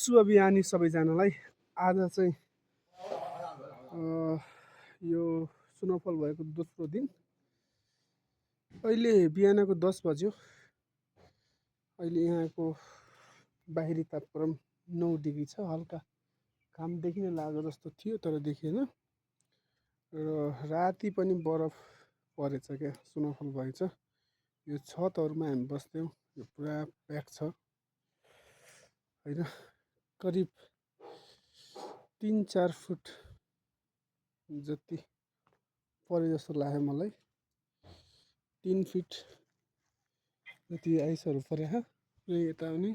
शुभ बिहानी सबैजनालाई। आज चाहिँ यो स्नोफल भएको दोस्रो दिन। अहिले बिहानको 10 बज्यो। अहिले यहाँको बाहिरी तापक्रम 9 डिग्री छ। हल्का घाम देखिन लागेको जस्तो थियो तर देखिएन। र राति पनि बरफ परेछ क्या, स्नोफल भएछ। यो छतहरुमा हामी बस्थ्यौँ, यो पुरा प्याक छ हैन। करिब 3-4 फुट जति परे जस्तो लाग्यो मलाई। 3 फिट जति आइसहरु परे ह। यता पनि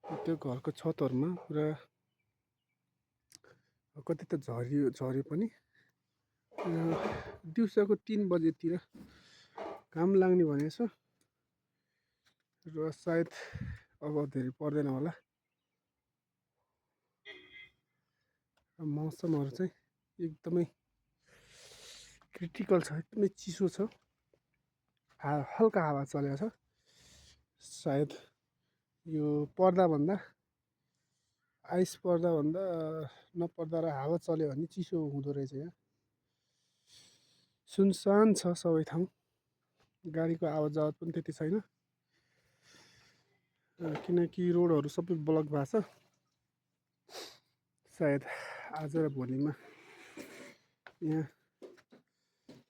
त्यो घरको छतहरुमा पुरा कति त झर्यो पनि। दिउँसोको 3 बजेतिर घाम लाग्ने भनेछ र सायद अब धेरै पर्दैन होला। मौसमहरु चाहिँ एकदमै क्रिटिकल छ, एकदमै चिसो छ। हल्का हावा चलेको छ। सायद यो पर्दा भन्दा आइस पर्दा भन्दा नपर्दा र हावा चल्यो भने चिसो हुँदो रहेछ। यहाँ सुनसान छ सबै ठाउँ। गाडीको आवाज जावत पनि त्यति छैन, किनकि रोडहरु सबै ब्लक भएको छ। सायद आज र भोलिमा यहाँ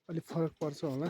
अलि फरक पर्छ होला।